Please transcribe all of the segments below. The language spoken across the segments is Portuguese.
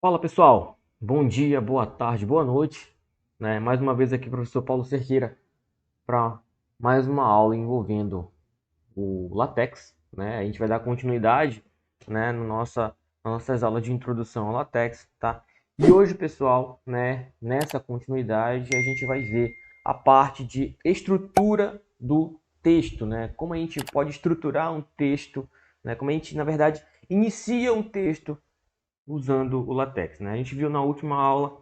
Fala pessoal, bom dia, boa tarde, boa noite, Mais uma vez aqui, professor Paulo Cerqueira, para mais uma aula envolvendo o LaTeX, A gente vai dar continuidade, no nas nossas aulas de introdução ao LaTeX, tá? E hoje, pessoal, nessa continuidade, a gente vai ver a parte de estrutura do texto, Como a gente pode estruturar um texto, Como a gente, na verdade, inicia um texto usando o LaTeX, A gente viu na última aula,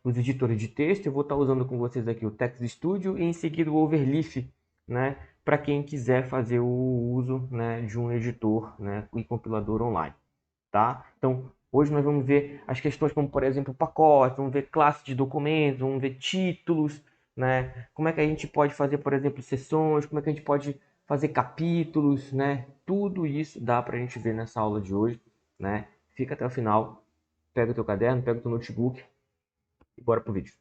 os editores de texto. Eu vou estar usando com vocês aqui o Text Studio e em seguida o Overleaf, para quem quiser fazer o uso, de um editor, e compilador online, tá? Então, hoje nós vamos ver as questões como, por exemplo, pacote, vamos ver classe de documentos, vamos ver títulos, Como é que a gente pode fazer, por exemplo, sessões, como é que a gente pode fazer capítulos, Tudo isso dá para a gente ver nessa aula de hoje, Fica até o final, pega o teu caderno, pega o teu notebook e bora pro vídeo.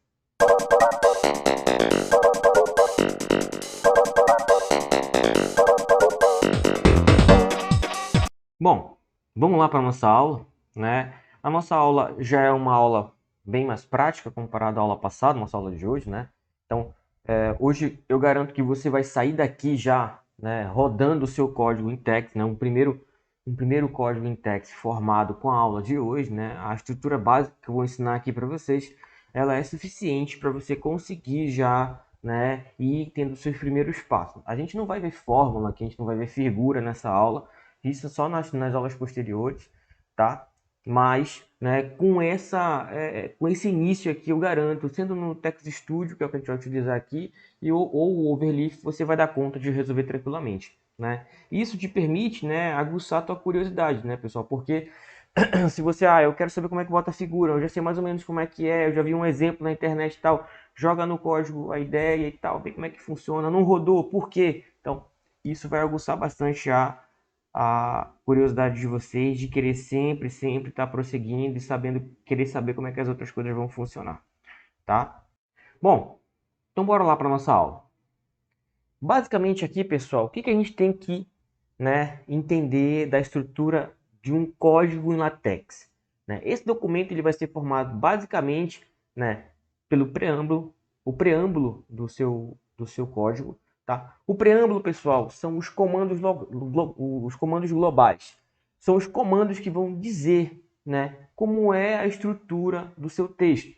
Bom, vamos lá para a nossa aula, A nossa aula já é uma aula bem mais prática comparada à aula passada, nossa aula de hoje, Então, hoje eu garanto que você vai sair daqui já, rodando o seu código em text, um primeiro código em text formado com a aula de hoje, A estrutura básica que eu vou ensinar aqui para vocês, ela é suficiente para você conseguir já, ir tendo os seus primeiros passos. A gente não vai ver fórmula aqui, a gente não vai ver figura nessa aula, isso só nas aulas posteriores, tá? Mas, com esse início aqui, eu garanto, sendo no Text Studio, que é o que a gente vai utilizar aqui, ou o Overleaf, você vai dar conta de resolver tranquilamente, Isso te permite, aguçar a tua curiosidade, pessoal? Porque se você, eu quero saber como é que bota a figura, eu já sei mais ou menos como é que é, eu já vi um exemplo na internet e tal, joga no código a ideia e tal, vê como é que funciona, não rodou, por quê? Então, isso vai aguçar bastante a curiosidade de vocês de querer sempre, sempre estar prosseguindo e querer saber como é que as outras coisas vão funcionar, tá? Bom, então bora lá para nossa aula. Basicamente aqui, pessoal, o que que a gente tem que, entender da estrutura de um código em LaTeX, Esse documento ele vai ser formado basicamente, pelo preâmbulo, o preâmbulo do seu código, tá? O preâmbulo, pessoal, são os comandos globais. São os comandos que vão dizer, como é a estrutura do seu texto.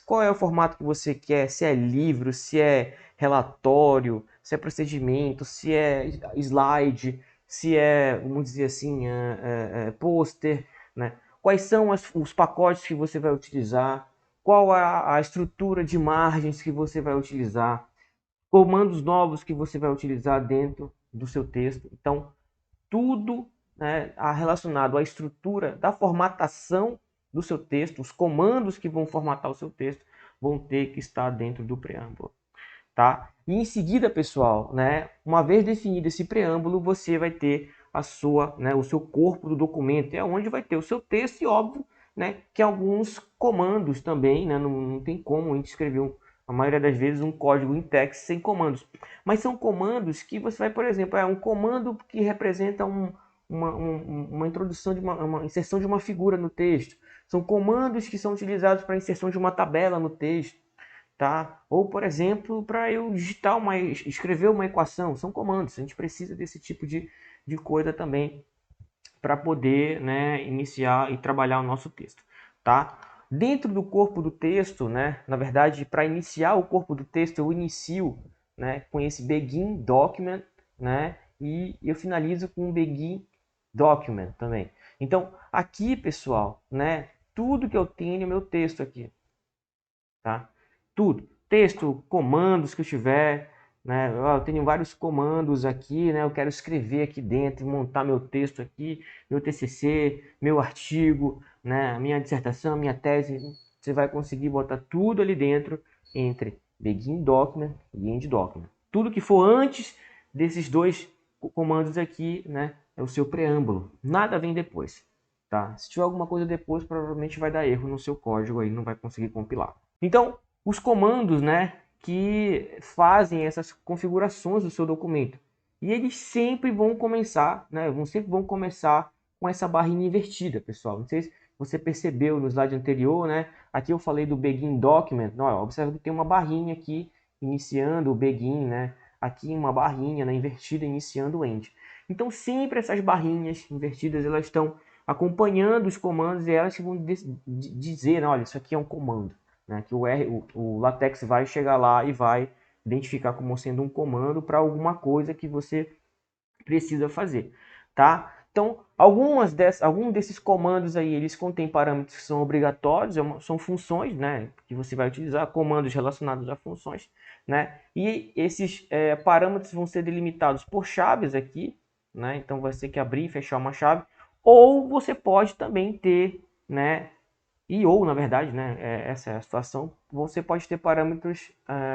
Qual é o formato que você quer? Se é livro, se é relatório, se é procedimento, se é slide, se é, vamos dizer assim, pôster, Quais são os pacotes que você vai utilizar? Qual a estrutura de margens que você vai utilizar? Comandos novos que você vai utilizar dentro do seu texto. Então, tudo, relacionado à estrutura da formatação do seu texto, os comandos que vão formatar o seu texto, vão ter que estar dentro do preâmbulo, tá? E em seguida, pessoal, uma vez definido esse preâmbulo, você vai ter o seu corpo do documento, é onde vai ter o seu texto e, óbvio, que alguns comandos também, não tem como a gente escrever, a maioria das vezes, um código em text sem comandos. Mas são comandos que você vai, por exemplo, um comando que representa uma introdução, uma inserção de uma figura no texto. São comandos que são utilizados para a inserção de uma tabela no texto, tá? Ou, por exemplo, para eu escrever uma equação, são comandos. A gente precisa desse tipo de coisa também para poder, iniciar e trabalhar o nosso texto, tá? Dentro do corpo do texto, na verdade, para iniciar o corpo do texto, eu inicio, com esse begin document, e eu finalizo com o begin document também. Então, aqui, pessoal, tudo que eu tenho no meu texto aqui, tá? Tudo. Texto, comandos que eu tiver, Eu tenho vários comandos aqui, Eu quero escrever aqui dentro, montar meu texto aqui, meu TCC, meu artigo, Minha dissertação, minha tese. Você vai conseguir botar tudo ali dentro entre begin document e end document. Tudo que for antes desses dois comandos aqui, É o seu preâmbulo. Nada vem depois, tá? Se tiver alguma coisa depois, provavelmente vai dar erro no seu código aí, não vai conseguir compilar. Então, os comandos, que fazem essas configurações do seu documento. E eles sempre vão começar, sempre vão começar com essa barrinha invertida, pessoal. Não sei você percebeu no slide anterior, né? Aqui eu falei do begin document. Ó, observa que tem uma barrinha aqui iniciando o begin, né? Aqui uma barrinha, né, invertida iniciando o end. Então sempre essas barrinhas invertidas elas estão acompanhando os comandos e elas vão dizer, olha, isso aqui é um comando, né? Que o LaTeX vai chegar lá e vai identificar como sendo um comando para alguma coisa que você precisa fazer, tá? Então, alguns desses comandos aí, eles contêm parâmetros que são obrigatórios, são funções, né, que você vai utilizar, comandos relacionados a funções, né? E esses parâmetros vão ser delimitados por chaves aqui, né? Então, vai ter que abrir e fechar uma chave, ou você pode também ter, né, ou, na verdade, né, essa é a situação, você pode ter parâmetros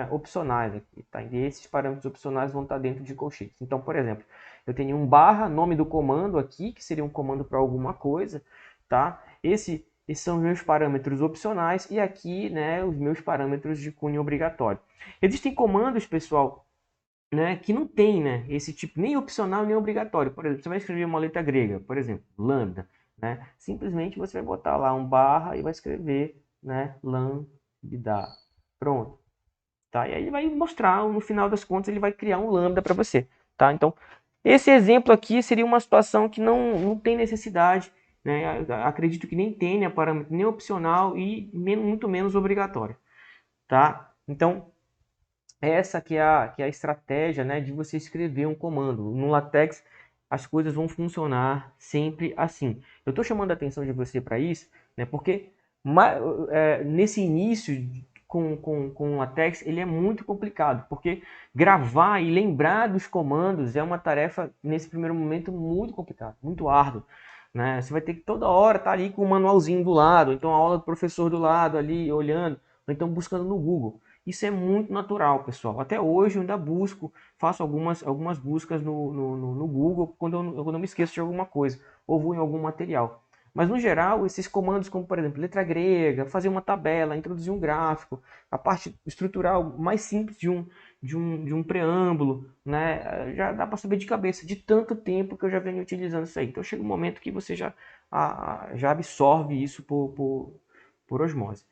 opcionais aqui, tá? E esses parâmetros opcionais vão estar dentro de colchetes. Então, por exemplo, eu tenho um barra, nome do comando aqui, que seria um comando para alguma coisa, tá? Esses são os meus parâmetros opcionais e aqui, né, os meus parâmetros de cunho obrigatório. Existem comandos, pessoal, né, que não tem, né, esse tipo nem opcional nem obrigatório. Por exemplo, você vai escrever uma letra grega, por exemplo, lambda, né? Simplesmente você vai botar lá um barra e vai escrever, né, lambda. Pronto, tá? E aí ele vai mostrar, no final das contas, ele vai criar um lambda para você, tá? Então, esse exemplo aqui seria uma situação que não tem necessidade, né? Acredito que nem tenha parâmetro nem opcional e muito menos obrigatório, tá? Então, essa que é a estratégia, né, de você escrever um comando. No LaTeX, as coisas vão funcionar sempre assim. Eu estou chamando a atenção de você para isso, né, porque nesse início com o LaTeX, ele é muito complicado, porque gravar e lembrar dos comandos é uma tarefa, nesse primeiro momento, muito complicada, muito árdua. Né? Você vai ter que toda hora estar ali com o manualzinho do lado, então a aula do professor do lado ali, olhando, ou então buscando no Google. Isso é muito natural, pessoal. Até hoje eu ainda busco, faço algumas buscas no Google quando eu me esqueço de alguma coisa, ou vou em algum material. Mas no geral, esses comandos como, por exemplo, letra grega, fazer uma tabela, introduzir um gráfico, a parte estrutural mais simples de um preâmbulo, né? Já dá para saber de cabeça, de tanto tempo que eu já venho utilizando isso aí. Então chega um momento que você já absorve isso por osmose.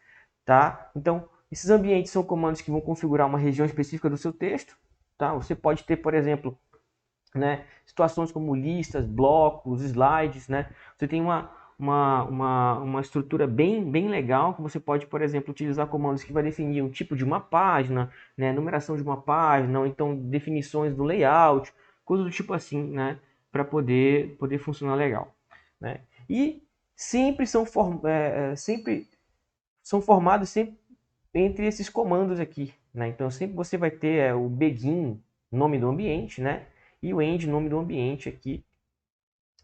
Tá? Então, esses ambientes são comandos que vão configurar uma região específica do seu texto. Tá? Você pode ter, por exemplo, né, situações como listas, blocos, slides. Né? Você tem uma estrutura bem legal que você pode, por exemplo, utilizar comandos que vai definir o tipo de uma página, né, numeração de uma página, ou então definições do layout, coisas do tipo assim, né, para poder funcionar legal. Né? E sempre são formados sempre entre esses comandos aqui, né? Então sempre você vai ter o begin, nome do ambiente, né? E o end, nome do ambiente aqui.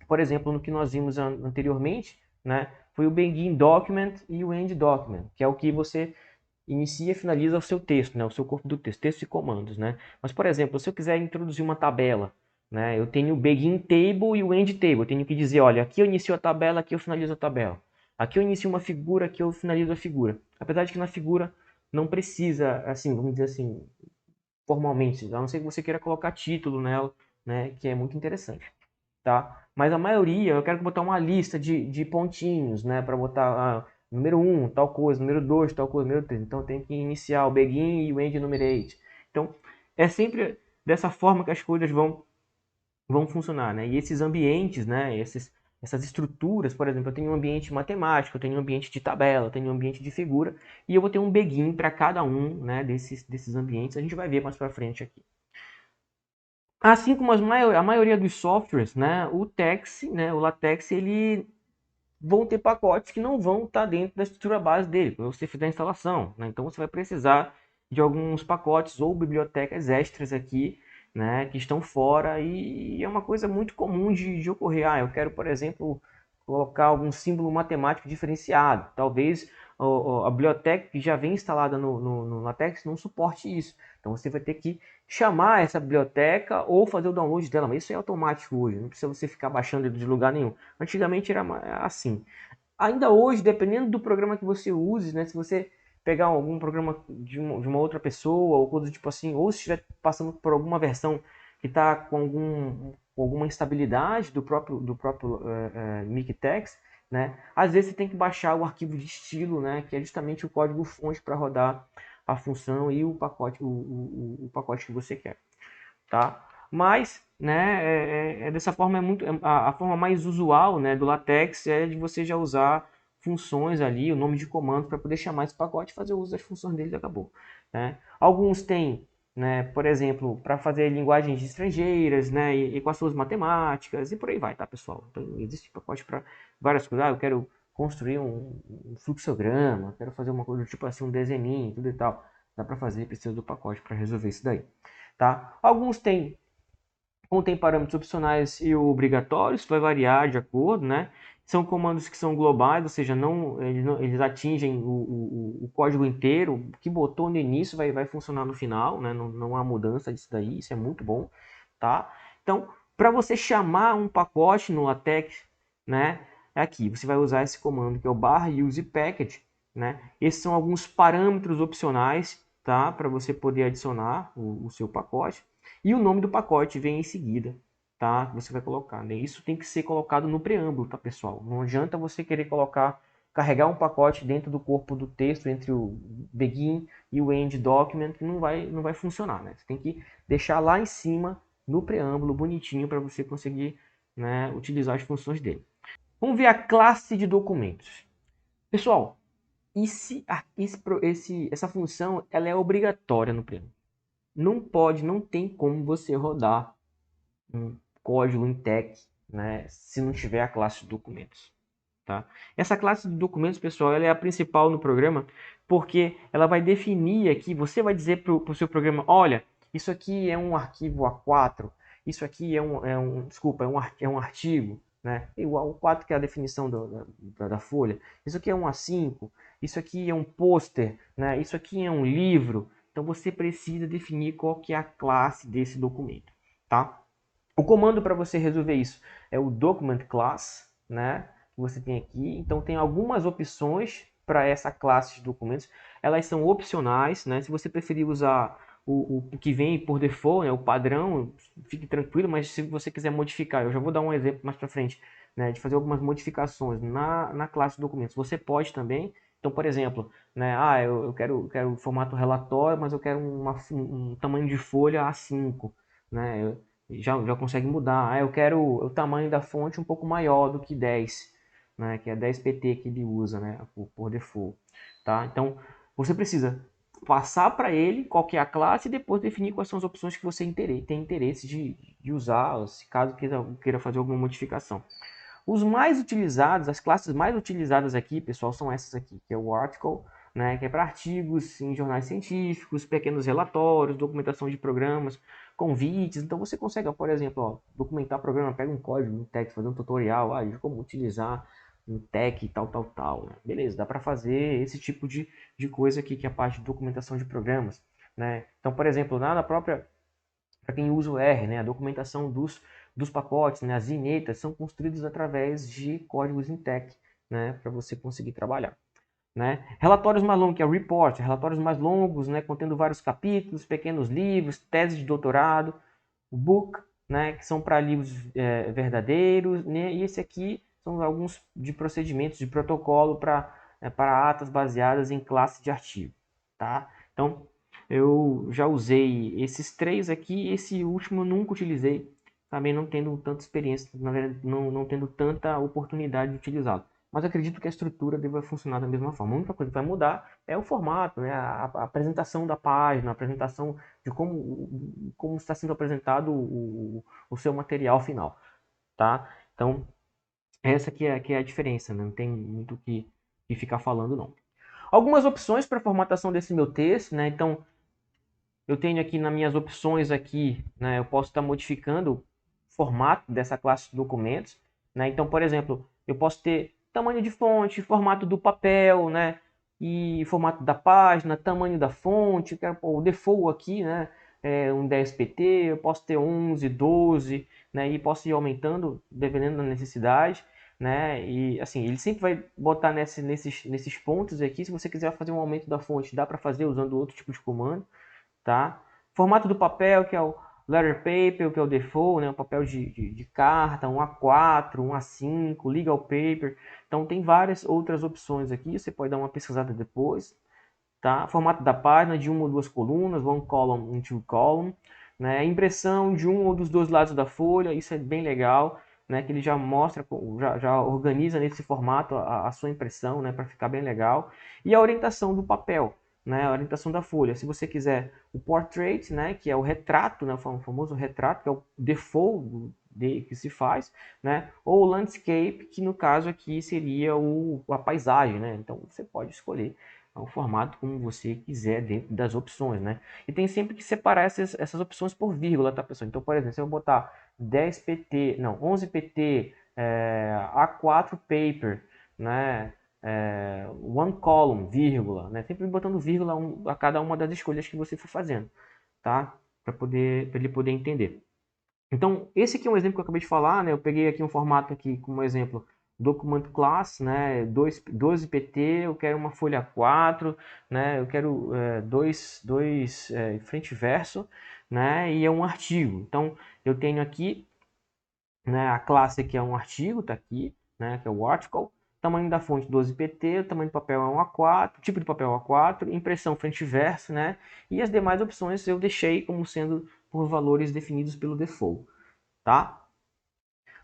Por exemplo, no que nós vimos anteriormente, né? Foi o begin document e o end document, que é o que você inicia e finaliza o seu texto, né? O seu corpo do texto, texto e comandos, né? Mas, por exemplo, se eu quiser introduzir uma tabela, né? Eu tenho o begin table e o end table. Eu tenho que dizer, olha, aqui eu inicio a tabela, aqui eu finalizo a tabela. Aqui eu inicio uma figura, aqui eu finalizo a figura. Apesar de que na figura não precisa, assim, vamos dizer assim, formalmente, a não ser que você queira colocar título nela, né? Que é muito interessante, tá? Mas a maioria, eu quero botar uma lista de pontinhos, né? Para botar número 1, tal coisa, número 2, tal coisa, número 3. Então tem que iniciar o begin e o end enumerate. Então é sempre dessa forma que as coisas vão funcionar, né? E esses ambientes, né? Essas estruturas, por exemplo, eu tenho um ambiente matemático, eu tenho um ambiente de tabela, eu tenho um ambiente de figura, e eu vou ter um begin para cada um, né, desses ambientes. A gente vai ver mais para frente aqui. Assim como a maioria dos softwares, né, o LaTeX, ele vão ter pacotes que não vão estar dentro da estrutura base dele, quando você fizer a instalação. Né? Então você vai precisar de alguns pacotes ou bibliotecas extras aqui, né, que estão fora, e é uma coisa muito comum de ocorrer. Eu quero, por exemplo, colocar algum símbolo matemático diferenciado. Talvez a biblioteca que já vem instalada no LaTeX não suporte isso. Então você vai ter que chamar essa biblioteca ou fazer o download dela. Mas isso é automático hoje, não precisa você ficar baixando de lugar nenhum. Antigamente era assim. Ainda hoje, dependendo do programa que você use, né, se você pegar algum programa de uma outra pessoa, ou coisa tipo assim, ou se estiver passando por alguma versão que está com alguma instabilidade do próprio MikTeX, né? Às vezes você tem que baixar o arquivo de estilo, né? Que é justamente o código-fonte para rodar a função e o pacote, o pacote que você quer, tá? Mas, né, dessa forma a forma mais usual, né, do LaTeX é de você já usar funções ali, o nome de comando para poder chamar esse pacote, fazer uso das funções dele e acabou, né? Alguns têm, né, por exemplo, para fazer linguagens estrangeiras, né, equações matemáticas e por aí vai, tá, pessoal? Então, existe pacote para várias coisas. Ah, eu quero construir um fluxograma, quero fazer uma coisa tipo assim, um desenho, tudo e tal. Dá para fazer, precisa do pacote para resolver isso daí. Tá? Alguns contém parâmetros opcionais e obrigatórios, vai variar de acordo, né? São comandos que são globais, ou seja, eles atingem o código inteiro. O que botou no início vai funcionar no final, né? Não há mudança disso daí, isso é muito bom, tá? Então, para você chamar um pacote no LaTeX, né? É aqui, você vai usar esse comando que é o /usePackage, né? Esses são alguns parâmetros opcionais, tá? Para você poder adicionar o seu pacote. E o nome do pacote vem em seguida, tá? Você vai colocar, né? Isso tem que ser colocado no preâmbulo, tá, pessoal? Não adianta você querer carregar um pacote dentro do corpo do texto, entre o begin e o end document, que não vai funcionar, né? Você tem que deixar lá em cima, no preâmbulo, bonitinho, para você conseguir, né, utilizar as funções dele. Vamos ver a classe de documentos. Pessoal, essa função ela é obrigatória no preâmbulo. Não tem como você rodar um código em TeX, né, se não tiver a classe de documentos, tá? Essa classe de documentos, pessoal, ela é a principal no programa, porque ela vai definir aqui, você vai dizer para o seu programa, olha, isso aqui é um arquivo A4, isso aqui desculpa, é um artigo, né? Igual o 4 que é a definição da folha. Isso aqui é um A5, isso aqui é um pôster, né? Isso aqui é um livro. Então você precisa definir qual que é a classe desse documento, tá? O comando para você resolver isso é o document class, né? Que você tem aqui. Então tem algumas opções para essa classe de documentos. Elas são opcionais, né? Se você preferir usar o que vem por default, né? O padrão, fique tranquilo. Mas se você quiser modificar, eu já vou dar um exemplo mais para frente, né? De fazer algumas modificações na classe de documentos. Você pode também. Então, por exemplo, né? Ah, eu quero formato relatório, mas eu quero um tamanho de folha A5, né? Já consegue mudar. Ah, eu quero o tamanho da fonte um pouco maior do que 10, né? Que é 10 pt que ele usa, né? Por default, tá? Então, você precisa passar para ele qual que é a classe e depois definir quais são as opções que você tem interesse de usar, se caso queira fazer alguma modificação. Os mais utilizados, as classes mais utilizadas aqui, pessoal, são essas aqui, que é o article, né, que é para artigos em jornais científicos, pequenos relatórios, documentação de programas, convites. Então você consegue, ó, por exemplo, ó, documentar programa, pega um código, um text, fazer um tutorial de como utilizar um tech e tal, né? Beleza, dá para fazer esse tipo de coisa aqui, que é a parte de documentação de programas, né? Então, por exemplo, na própria para quem usa o R, né? A documentação dos pacotes, né? As vinhetas são construídas através de códigos em TeX, né? Para você conseguir trabalhar. Né? Relatórios mais longos, que é o report, relatórios mais longos, né? Contendo vários capítulos, pequenos livros, teses de doutorado, o book, né? Que são para livros verdadeiros, né? E esse aqui são alguns de procedimentos de protocolo para atas baseadas em classe de artigo, tá? Então, eu já usei esses três aqui, esse último eu nunca utilizei, também não tendo tanta experiência, na verdade, não tendo tanta oportunidade de utilizá-lo. Mas acredito que a estrutura deva funcionar da mesma forma. A única coisa que vai mudar é o formato, né? A apresentação da página, a apresentação de como está sendo apresentado o seu material final, tá? Então, essa que é a diferença, né? Não tem muito o que ficar falando, não. Algumas opções para formatação desse meu texto, né? Então, eu tenho aqui nas minhas opções aqui, né? Eu posso estar modificando o formato dessa classe de documentos, né? Então, por exemplo, eu posso ter tamanho de fonte, formato do papel, né? E formato da página, tamanho da fonte, eu quero pôr o default aqui, né? Um 10 pt, eu posso ter 11, 12, né? E posso ir aumentando dependendo da necessidade, né? E assim, ele sempre vai botar nesses pontos aqui. Se você quiser fazer um aumento da fonte, dá para fazer usando outro tipo de comando, tá? Formato do papel, que é letter paper, que é o default, né, um papel de carta, um A4, um A5, legal paper. Então tem várias outras opções aqui, você pode dar uma pesquisada depois. Tá? Formato da página de uma ou duas colunas, one column and two column, né? Impressão de um ou dos dois lados da folha, isso é bem legal, né? Que ele já mostra, já organiza nesse formato a sua impressão, né? Para ficar bem legal. E a orientação do papel, né? A orientação da folha. Se você quiser o portrait, né? Que é o retrato, né? O famoso retrato, que é o default que se faz, né? Ou o landscape, que no caso aqui seria a paisagem, né? Então você pode escolher o formato como você quiser dentro das opções, né? E tem sempre que separar essas opções por vírgula, tá, pessoal? Então, por exemplo, se eu botar 10 PT, não, 11 PT, A4 paper, né? One column, vírgula, né? Sempre botando vírgula a cada uma das escolhas que você for fazendo, tá? Para ele poder entender. Então, esse aqui é um exemplo que eu acabei de falar, né? Eu peguei aqui um formato aqui como exemplo, document class, né? 12 PT, eu quero uma folha 4, né? Eu quero dois frente e verso, né? E é um artigo. Então, eu tenho aqui, né? A classe aqui é um artigo, tá aqui, né? Que é o article. Tamanho da fonte 12 PT, o tamanho do papel é um A4, tipo de papel A4, impressão frente e verso, né? E as demais opções eu deixei como sendo por valores definidos pelo default, tá?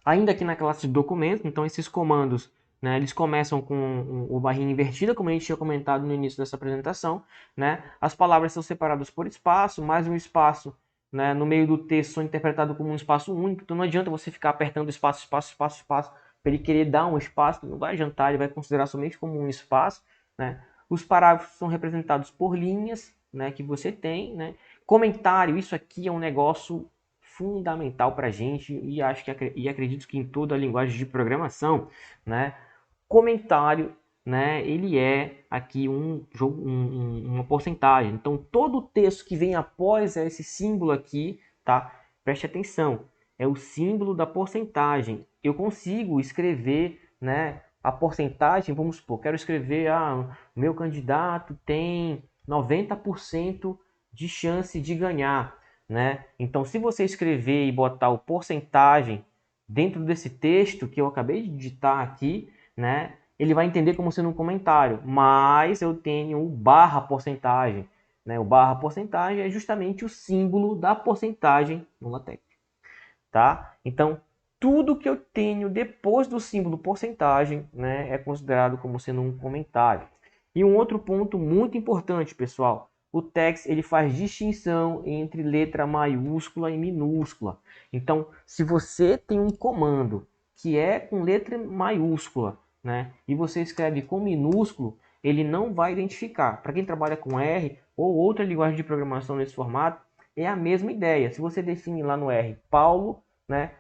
Ainda aqui na classe de documentos, então esses comandos, né, eles começam com o barrinha invertida, como a gente tinha comentado no início dessa apresentação, né? As palavras são separadas por espaço, mais um espaço, né, no meio do texto são interpretados como um espaço único, então não adianta você ficar apertando espaço, espaço, espaço, espaço, para ele querer dar um espaço, não vai adiantar, ele vai considerar somente como um espaço, né? Os parágrafos são representados por linhas, né, que você tem, né? Comentário, isso aqui é um negócio fundamental para a gente e acho que acredito que em toda a linguagem de programação, né? Comentário, né? Ele é aqui uma porcentagem. Então todo o texto que vem após esse símbolo aqui, tá? Preste atenção, é o símbolo da porcentagem. Eu consigo escrever, né? A porcentagem, vamos supor, quero escrever, meu candidato tem 90% de chance de ganhar, né? Então, se você escrever e botar o porcentagem dentro desse texto que eu acabei de digitar aqui, né? Ele vai entender como sendo um comentário, mas eu tenho o barra porcentagem, né? O barra porcentagem é justamente o símbolo da porcentagem no LaTeX, tá? Então, tudo que eu tenho depois do símbolo porcentagem, né, é considerado como sendo um comentário. E um outro ponto muito importante, pessoal, o text ele faz distinção entre letra maiúscula e minúscula. Então, se você tem um comando que é com letra maiúscula, né, e você escreve com minúsculo, ele não vai identificar. Para quem trabalha com R ou outra linguagem de programação nesse formato, é a mesma ideia. Se você define lá no R Paulo, né,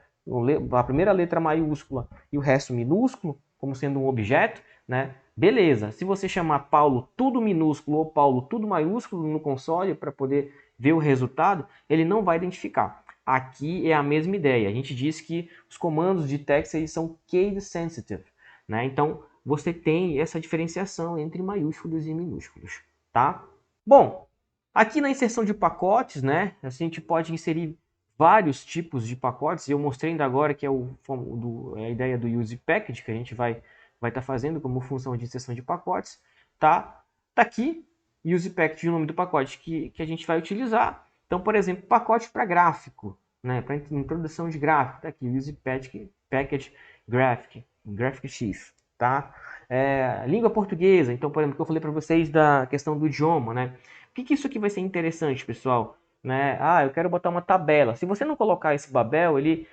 a primeira letra maiúscula e o resto minúsculo, como sendo um objeto, né, beleza. Se você chamar Paulo tudo minúsculo ou Paulo tudo maiúsculo no console para poder ver o resultado, ele não vai identificar. Aqui é a mesma ideia. A gente diz que os comandos de text eles são case sensitive, né? Então você tem essa diferenciação entre maiúsculos e minúsculos, tá? Bom, aqui na inserção de pacotes, né, a gente pode inserir vários tipos de pacotes. Eu mostrei ainda agora que é a ideia do use package que a gente vai estar fazendo como função de inserção de pacotes. Tá aqui use package, o nome do pacote que a gente vai utilizar. Então, por exemplo, pacote para gráfico, né, para introdução de gráfico. Tá aqui use package graphic X, tá? Língua portuguesa. Então, por exemplo, que eu falei para vocês da questão do idioma, né? Por que isso aqui vai ser interessante, pessoal? Né? Eu quero botar uma tabela. Se você não colocar esse Babel, ele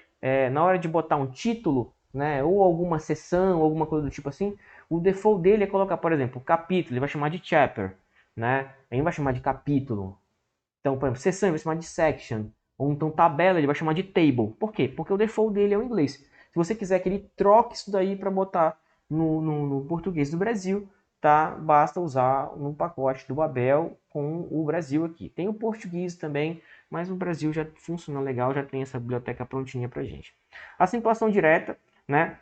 na hora de botar um título, né, ou alguma seção, alguma coisa do tipo assim, o default dele é colocar, por exemplo, capítulo, ele vai chamar de chapter, né? Ele vai chamar de capítulo. Então, por exemplo, seção ele vai chamar de section, ou então tabela ele vai chamar de table. Por quê? Porque o default dele é o inglês. Se você quiser que ele troque isso daí para botar no português do Brasil, tá? Basta usar no pacote do Babel com o Brasil aqui. Tem o português também, mas o Brasil já funciona legal, já tem essa biblioteca prontinha para gente. Acentuação direta, né?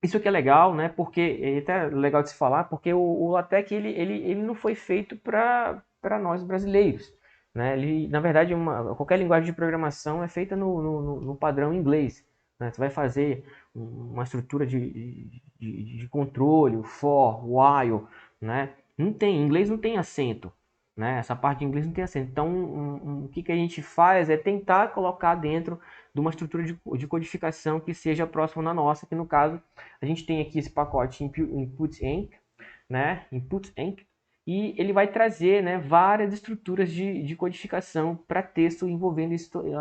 Isso aqui é legal, né? Porque é até legal de se falar, porque o LaTeX ele não foi feito para nós brasileiros, né? Ele, na verdade, qualquer linguagem de programação é feita no padrão inglês, né? Você vai fazer uma estrutura de controle, o for, while, né? Não tem, em inglês não tem acento, né? Essa parte de inglês não tem acento. Então, o que a gente faz é tentar colocar dentro de uma estrutura de codificação que seja próxima da nossa, que no caso, a gente tem aqui esse pacote input-env, né? Input-env, e ele vai trazer, né, várias estruturas de codificação para texto envolvendo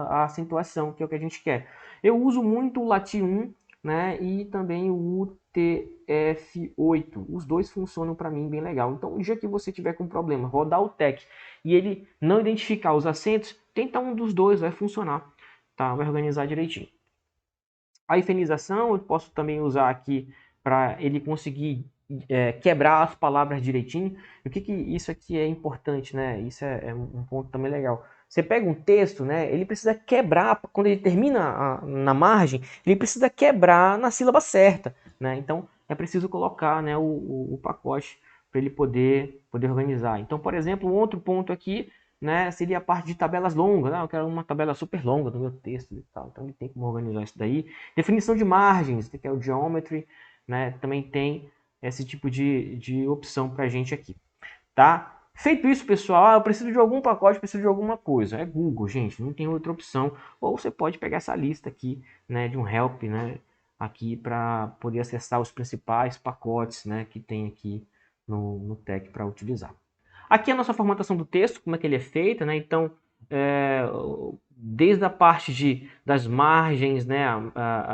a acentuação, que é o que a gente quer. Eu uso muito o Lati1, né, e também o UTF-8. Os dois funcionam para mim bem legal. Então, o dia que você tiver com problema, rodar o TEC e ele não identificar os acentos, tenta um dos dois, vai funcionar. Tá? Vai organizar direitinho. A hifenização eu posso também usar aqui para ele conseguir quebrar as palavras direitinho. E o que isso aqui é importante, né? Isso é um ponto também legal. Você pega um texto, né? Ele precisa quebrar, quando ele termina na margem, ele precisa quebrar na sílaba certa, né? Então é preciso colocar, né, o pacote para ele poder organizar. Então, por exemplo, um outro ponto aqui, né, seria a parte de tabelas longas, né? Eu quero uma tabela super longa do meu texto e tal. Então ele tem como organizar isso daí. Definição de margens, que é o geometry, né? Também tem esse tipo de opção para a gente aqui, tá? Feito isso, pessoal, eu preciso de algum pacote, preciso de alguma coisa. É Google, gente, não tem outra opção. Ou você pode pegar essa lista aqui, né, de um help, né, aqui para poder acessar os principais pacotes, né, que tem aqui no TEC para utilizar. Aqui é a nossa formatação do texto, como é que ele é feito, né? Então, desde a parte das margens, né,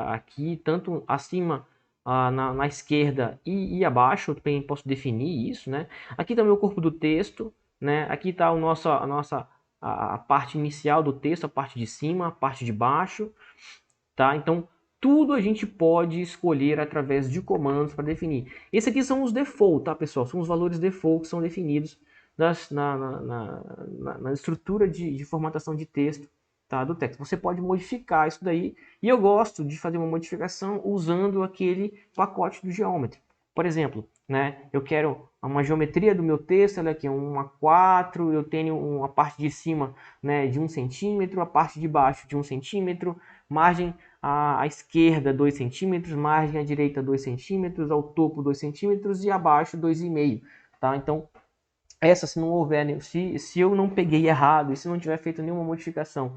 aqui, tanto acima na esquerda e abaixo, eu também posso definir isso, né? Aqui também o corpo do texto, né? Aqui está a parte inicial do texto, a parte de cima, a parte de baixo, tá? Então, tudo a gente pode escolher através de comandos para definir. Esses aqui são os default, tá, pessoal? São os valores default que são definidos na estrutura de formatação de texto, tá, do texto. Você pode modificar isso daí, e eu gosto de fazer uma modificação usando aquele pacote do Geometry. Por exemplo, né, eu quero uma geometria do meu texto, ela aqui é 1 a 4, eu tenho uma parte de cima, né, de 1 centímetro, a parte de baixo de 1 centímetro, margem à esquerda 2 centímetros, margem à direita 2 centímetros, ao topo 2 centímetros e abaixo 2,5. Tá? Então, essa, se não houver, se eu não peguei errado e se não tiver feito nenhuma modificação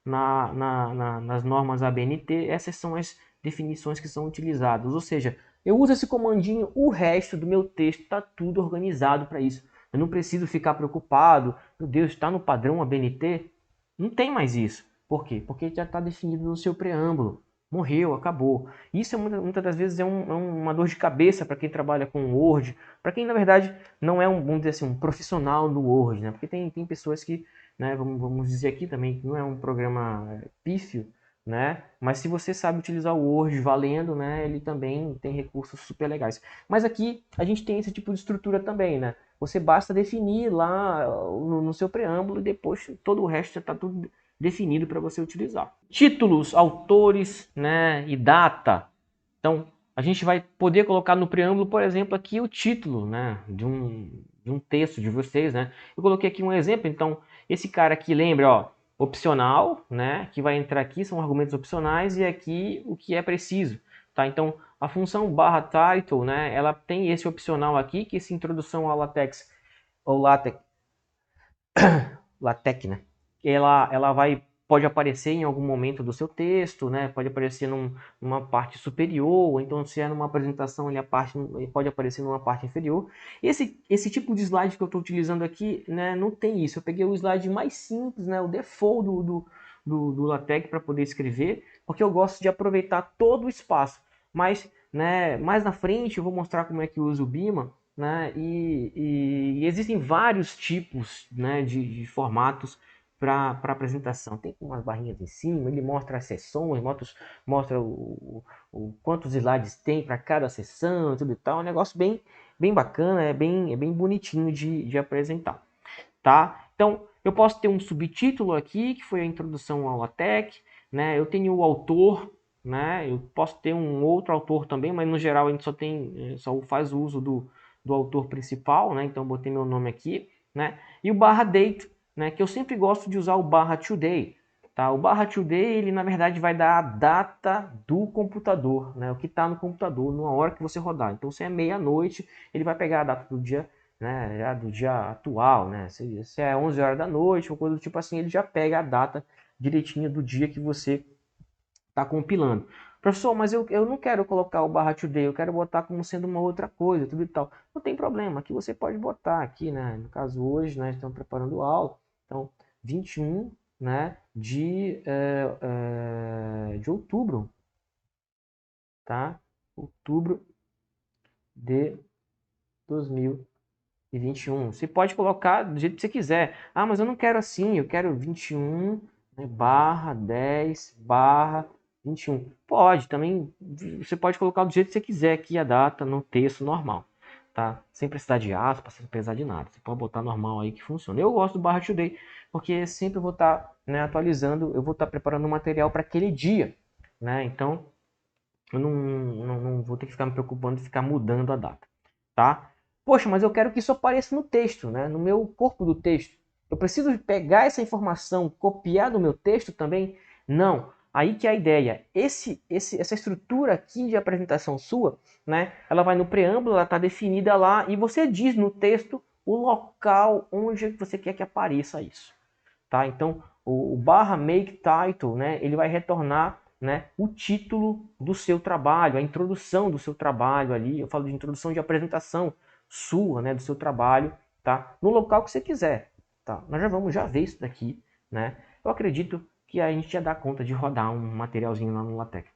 nas normas ABNT, essas são as definições que são utilizadas. Ou seja, eu uso esse comandinho, o resto do meu texto está tudo organizado para isso. Eu não preciso ficar preocupado, meu Deus, está no padrão ABNT? Não tem mais isso. Por quê? Porque já está definido no seu preâmbulo. Morreu, acabou. Isso muitas das vezes é uma dor de cabeça para quem trabalha com Word, para quem na verdade não é vamos dizer assim, um profissional do Word, né? Porque tem pessoas que, né, vamos dizer aqui também, que não é um programa pífio, né? Mas se você sabe utilizar o Word valendo, né, ele também tem recursos super legais. Mas aqui a gente tem esse tipo de estrutura também, né? Você basta definir lá no seu preâmbulo e depois todo o resto já está tudo definido para você utilizar. Títulos, autores, né, e data. Então, a gente vai poder colocar no preâmbulo, por exemplo, aqui o título, né, de um texto de vocês, né? Eu coloquei aqui um exemplo, então, esse cara aqui, lembra, ó, opcional, né, que vai entrar aqui, são argumentos opcionais, e aqui o que é preciso, tá? Então, a função barra title, né, ela tem esse opcional aqui, que é essa introdução ao LaTeX, ou LaTeX, né? Ela pode aparecer em algum momento do seu texto, né? Pode aparecer numa parte superior, ou então se é numa apresentação ele pode aparecer numa parte inferior. Esse tipo de slide que eu estou utilizando aqui, né, não tem isso. Eu peguei o slide mais simples, né, o default do LaTeX para poder escrever, porque eu gosto de aproveitar todo o espaço. Mas, né, mais na frente eu vou mostrar como é que eu uso o Bima, né? E existem vários tipos, né, de formatos para apresentação. Tem umas barrinhas em cima, ele mostra as sessões, mostra quantos slides tem para cada sessão, tudo e tal. É um negócio bem bacana, é bem bonitinho de apresentar, tá? Então, eu posso ter um subtítulo aqui, que foi a introdução ao LaTeX, né? Eu tenho o autor, né? Eu posso ter um outro autor também, mas no geral a gente só faz uso do autor principal, né? Então, eu botei meu nome aqui, né? E o barra date, né, que eu sempre gosto de usar o barra today. Tá? O barra today, ele na verdade vai dar a data do computador, né, o que está no computador, numa hora que você rodar. Então, se é meia-noite, ele vai pegar a data do dia, né, já do dia atual, né? Se é 11 horas da noite, ou coisa do tipo assim, ele já pega a data direitinho do dia que você está compilando. Professor, mas eu não quero colocar o barra today, eu quero botar como sendo uma outra coisa, tudo e tal. Não tem problema, aqui você pode botar aqui, né? No caso hoje, nós estamos preparando aula, então 21, né, de outubro, tá? Outubro de 2021. Você pode colocar do jeito que você quiser. Ah, mas eu não quero assim, eu quero 21, né, barra 10, barra 21. Pode, também, você pode colocar do jeito que você quiser aqui a data no texto normal, tá? Sem precisar de aspas, sem precisar de nada. Você pode botar normal aí que funciona. Eu gosto do barra today, porque sempre eu vou estar, né, atualizando, eu vou estar preparando um material para aquele dia, né? Então, eu não vou ter que ficar me preocupando de ficar mudando a data, tá? Poxa, mas eu quero que isso apareça no texto, né? No meu corpo do texto. Eu preciso pegar essa informação, copiar do meu texto também? Não. Aí que é a ideia. Essa estrutura aqui de apresentação sua, né? Ela vai no preâmbulo, ela está definida lá e você diz no texto o local onde você quer que apareça isso, tá? Então, o barra make title, né? Ele vai retornar, né, o título do seu trabalho, a introdução do seu trabalho ali. Eu falo de introdução de apresentação sua, né, do seu trabalho, tá? No local que você quiser, tá? Nós já vamos ver isso daqui, né? Eu acredito que a gente já dá conta de rodar um materialzinho lá no LaTeX.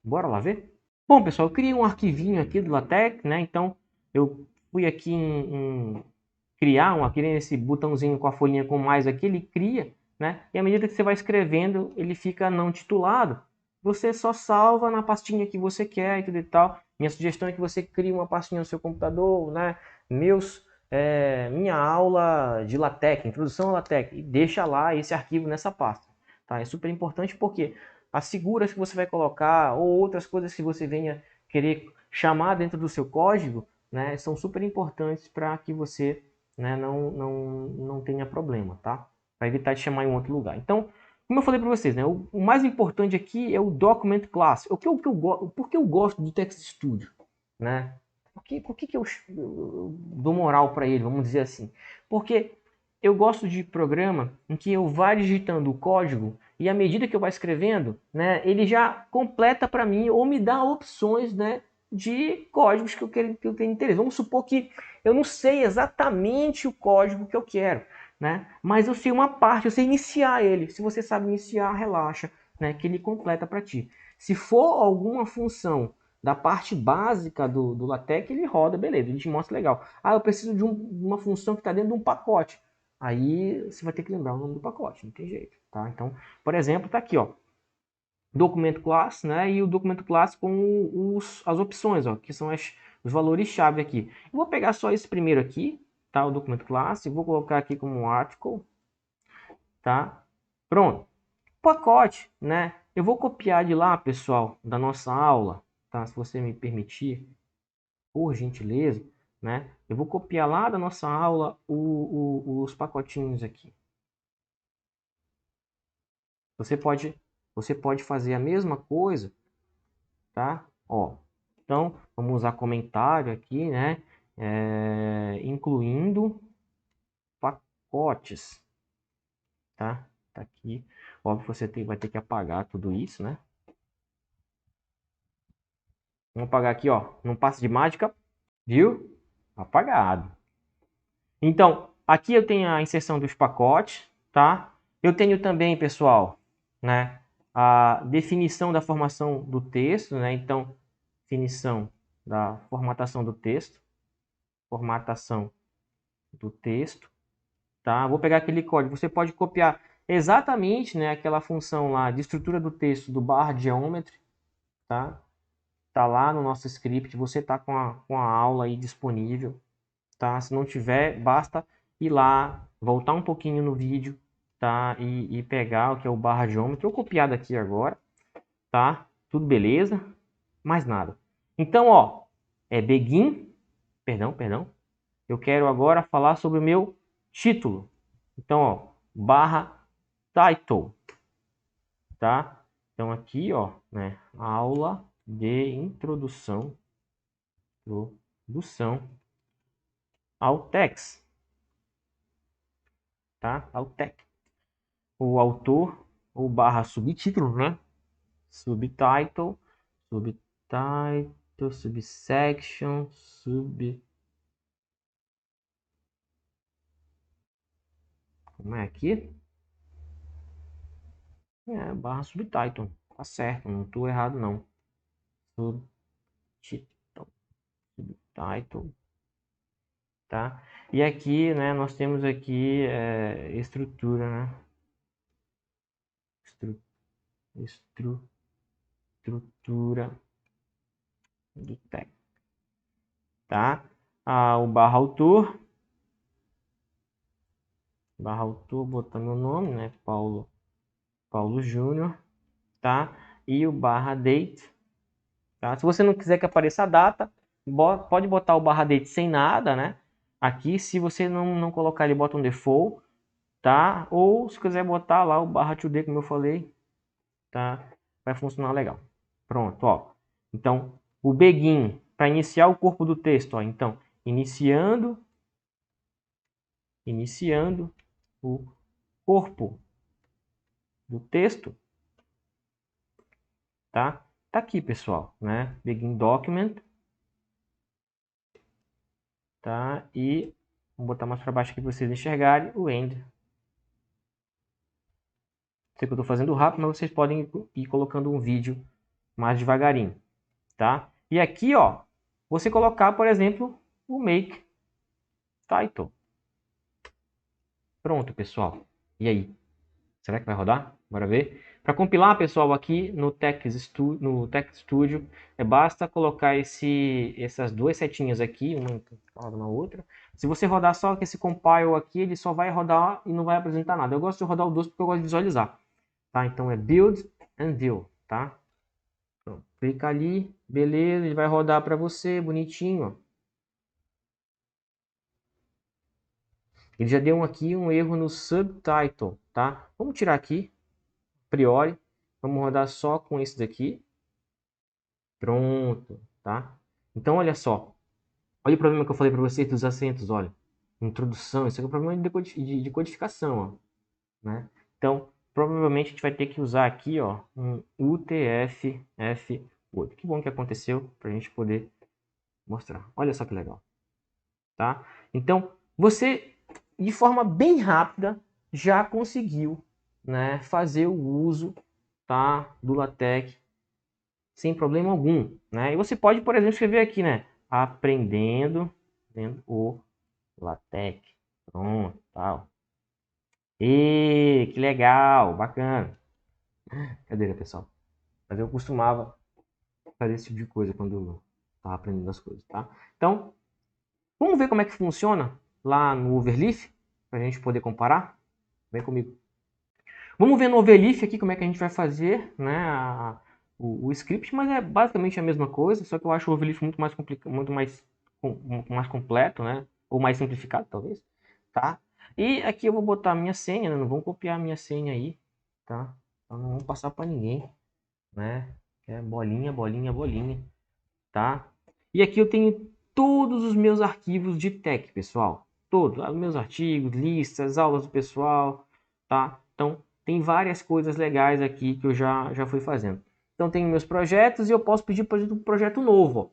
Bora lá ver? Bom, pessoal, eu criei um arquivinho aqui do LaTeX, né? Então, eu fui aqui em criar aqui nesse botãozinho com a folhinha com mais aqui, ele cria, né? E à medida que você vai escrevendo, ele fica não titulado. Você só salva na pastinha que você quer e tudo e tal. Minha sugestão é que você crie uma pastinha no seu computador, né? Minha aula de LaTeX, introdução ao LaTeX, e deixa lá esse arquivo nessa pasta, tá? É super importante porque as figuras que você vai colocar ou outras coisas que você venha querer chamar dentro do seu código, né, são super importantes para que você, né, não tenha problema, tá? Para evitar de chamar em um outro lugar. Então, como eu falei para vocês, né, o mais importante aqui é o Document Class. Por que eu gosto do Text Studio, né? Por que eu dou moral para ele, vamos dizer assim? Porque eu gosto de programa em que eu vá digitando o código e à medida que eu vá escrevendo, né, ele já completa para mim ou me dá opções, né, de códigos que eu tenho interesse. Vamos supor que eu não sei exatamente o código que eu quero, né, mas eu sei uma parte, eu sei iniciar ele. Se você sabe iniciar, relaxa, né, que ele completa para ti. Se for alguma função da parte básica do LaTeX, ele roda, beleza, ele te mostra legal. Ah, eu preciso de uma função que está dentro de um pacote. Aí você vai ter que lembrar o nome do pacote, não tem jeito, tá? Então, por exemplo, está aqui, ó, documento class, né? E o documento class com as opções, ó, que são os valores-chave aqui. Eu vou pegar só esse primeiro aqui, tá? O documento class, e vou colocar aqui como article, tá? Pronto. Pacote, né? Eu vou copiar de lá, pessoal, da nossa aula, tá? Se você me permitir, por gentileza, né? Eu vou copiar lá da nossa aula os pacotinhos aqui. Você pode fazer a mesma coisa, tá? Ó, então, vamos usar comentário aqui, né? Incluindo pacotes, tá? Tá aqui. Óbvio que você vai ter que apagar tudo isso, né? Vamos apagar aqui, ó. Não passa de mágica, viu? Apagado. Então, aqui eu tenho a inserção dos pacotes, tá? Eu tenho também, pessoal, né, a definição da formação do texto, né? Então, definição da formatação do texto, formatação do texto, tá? Vou pegar aquele código, você pode copiar exatamente, né, aquela função lá de estrutura do texto do bar geometry, tá? Tá lá no nosso script, você tá com a aula aí disponível, tá? Se não tiver, basta ir lá, voltar um pouquinho no vídeo, tá? E pegar o que é o barra geometry, eu copiar daqui agora, tá? Tudo beleza, mais nada. Então, ó, begin, perdão, eu quero agora falar sobre o meu título. Então, ó, barra title, tá? Então aqui, ó, né, aula de introdução ao text, tá? Ao text. O autor, ou barra subtítulo, né? Subtitle, subsection, como é aqui? Barra subtitle. Tá certo, não tô errado não. Subtitle, tá? E aqui, né, nós temos aqui estrutura, né? Estrutura do texto, tá? O barra autor, botar meu nome, né? Paulo Júnior, tá? E o barra date, tá? Se você não quiser que apareça a data, pode botar o barra date sem nada, né? Aqui, se você não colocar, ele bota um default, tá? Ou se quiser botar lá o barra today, como eu falei, tá? Vai funcionar legal. Pronto, ó. Então, o begin, para iniciar o corpo do texto, ó. Então, iniciando o corpo do texto, tá? Tá aqui, pessoal, né? Begin document, tá? E vou botar mais para baixo aqui para vocês enxergarem o end. Sei que eu estou fazendo rápido, mas vocês podem ir colocando um vídeo mais devagarinho, tá? E aqui, ó, você colocar, por exemplo, o make title. Pronto, pessoal. E aí? Será que vai rodar? Bora ver. Para compilar, pessoal, aqui no Text Studio, basta colocar essas duas setinhas aqui, uma na outra. Se você rodar só com esse compile aqui, ele só vai rodar e não vai apresentar nada. Eu gosto de rodar o dois porque eu gosto de visualizar. Tá? Então é Build and View, tá? Então, clica ali, beleza, ele vai rodar para você, bonitinho, ó. Ele já deu aqui um erro no subtitle, tá? Vamos tirar aqui, a priori. Vamos rodar só com esse daqui. Pronto, tá? Então, olha só. Olha o problema que eu falei para vocês dos acentos, olha. Introdução, isso aqui é um problema de codificação, ó, né? Então, provavelmente a gente vai ter que usar aqui, ó, um UTF-8. Que bom que aconteceu para a gente poder mostrar. Olha só que legal, tá? Então, você, de forma bem rápida, já conseguiu, né, fazer o uso, tá, do LaTeX sem problema algum, né? E você pode, por exemplo, escrever aqui, né, aprendendo o LaTeX. Pronto, tal. E que legal, bacana. Cadê, pessoal? Mas eu costumava fazer esse tipo de coisa quando eu estava aprendendo as coisas, tá? Então, vamos ver como é que funciona lá no Overleaf, para a gente poder comparar? Vem comigo. Vamos ver no Overleaf aqui como é que a gente vai fazer, né, o script, mas é basicamente a mesma coisa, só que eu acho o Overleaf muito mais complicado, muito mais completo, né, ou mais simplificado, talvez, tá? E aqui eu vou botar a minha senha, né, não vamos copiar a minha senha aí, tá? Então não vamos passar para ninguém, né? É bolinha, bolinha, bolinha, tá? E aqui eu tenho todos os meus arquivos de tech, pessoal. Todos, os meus artigos, listas, aulas do pessoal, tá? Então, tem várias coisas legais aqui que eu já fui fazendo. Então, tenho meus projetos e eu posso pedir, por exemplo, um projeto novo, ó,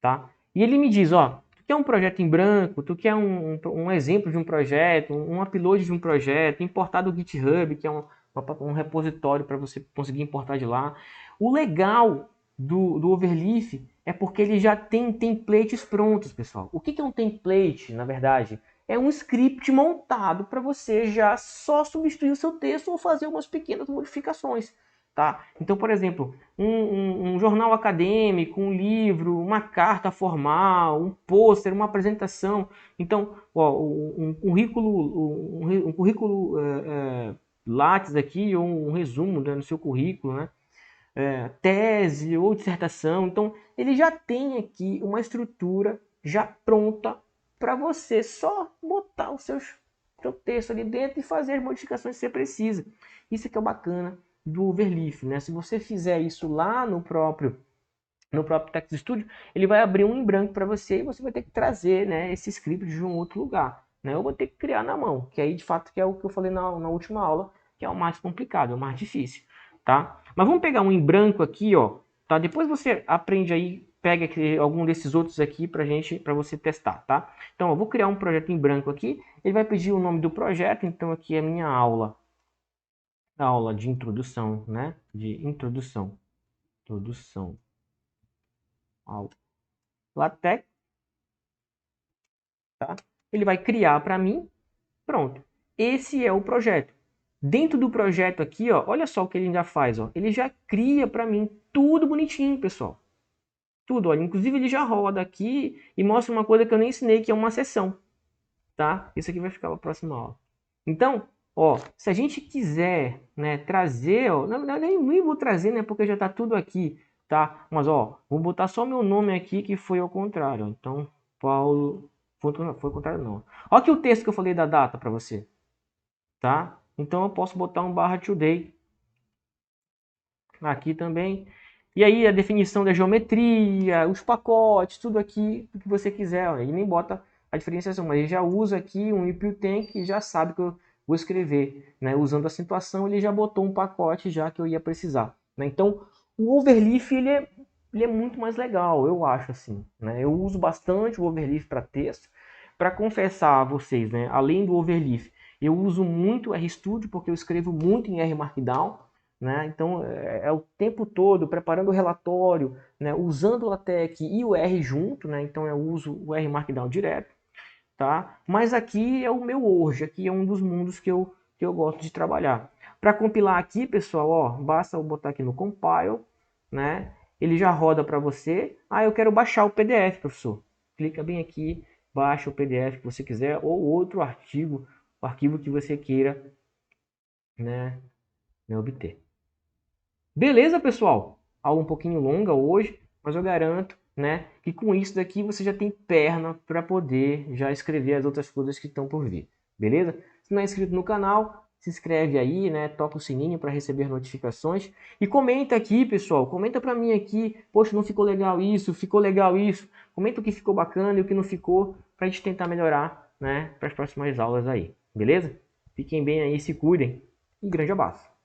tá? E ele me diz, ó, tu quer um projeto em branco, tu quer um exemplo de um projeto, um upload de um projeto, importar do GitHub, que é um repositório para você conseguir importar de lá. O legal do Overleaf é porque ele já tem templates prontos, pessoal. O que é um template, na verdade? É um script montado para você já só substituir o seu texto ou fazer algumas pequenas modificações. Tá? Então, por exemplo, um jornal acadêmico, um livro, uma carta formal, um pôster, uma apresentação. Então, ó, um currículo Lattes aqui, ou um resumo, né, no seu currículo, né? Tese ou dissertação. Então, ele já tem aqui uma estrutura já pronta para você só botar os seus seu texto ali dentro e fazer as modificações que você precisa. Isso é que é o bacana do Overleaf, né? Se você fizer isso lá no próprio Text Studio, ele vai abrir um em branco para você e você vai ter que trazer, né, esse script de um outro lugar. Né? Eu vou ter que criar na mão, que aí de fato que é o que eu falei na última aula, que é o mais complicado, é o mais difícil. Tá? Mas vamos pegar um em branco aqui, ó. Tá? Depois você aprende aí, pega aqui, algum desses outros aqui para você testar, tá? Então eu vou criar um projeto em branco aqui. Ele vai pedir o nome do projeto, então aqui é a minha aula, a aula de introdução, né? De introdução ao LaTeX. Tá? Ele vai criar para mim, pronto. Esse é o projeto. Dentro do projeto aqui, ó, olha só o que ele já faz, ó. Ele já cria para mim tudo bonitinho, pessoal. Tudo, olha. Inclusive ele já roda aqui e mostra uma coisa que eu nem ensinei, que é uma seção, tá? Isso aqui vai ficar para a próxima aula. Então, ó, se a gente quiser, né, trazer, ó, nem vou trazer, né, porque já está tudo aqui, tá? Mas, ó, vou botar só meu nome aqui, que foi ao contrário. Então, Paulo, foi ao contrário não. Olha aqui o texto que eu falei da data para você, tá? Então eu posso botar um barra today aqui também. E aí a definição da geometria, os pacotes, tudo aqui o que você quiser. Ó. Ele nem bota a diferenciação, mas ele já usa aqui um if you think e já sabe que eu vou escrever. Né? Usando a situação, ele já botou um pacote já que eu ia precisar. Né? Então, o Overleaf ele é muito mais legal, eu acho assim. Né? Eu uso bastante o Overleaf para texto. Para confessar a vocês, né? Além do Overleaf, eu uso muito o RStudio porque eu escrevo muito em R Markdown. Né? Então, é o tempo todo preparando o relatório, né? Usando o LaTeX e o R junto, né? Então eu uso o R Markdown direto. Tá? Mas aqui é o meu hoje, aqui é um dos mundos que eu gosto de trabalhar. Para compilar aqui, pessoal, ó, basta eu botar aqui no compile, né? Ele já roda para você. Ah, eu quero baixar o PDF, professor. Clica bem aqui, baixa o PDF que você quiser ou outro artigo, o arquivo que você queira, né obter. Beleza, pessoal? Aula um pouquinho longa hoje, mas eu garanto, né, que com isso daqui você já tem perna para poder já escrever as outras coisas que estão por vir. Beleza? Se não é inscrito no canal, se inscreve aí, né, toca o sininho para receber notificações e comenta aqui, pessoal, comenta para mim aqui, poxa, não ficou legal isso, ficou legal isso. Comenta o que ficou bacana e o que não ficou para a gente tentar melhorar, né, para as próximas aulas aí. Beleza? Fiquem bem aí, se cuidem e grande abraço.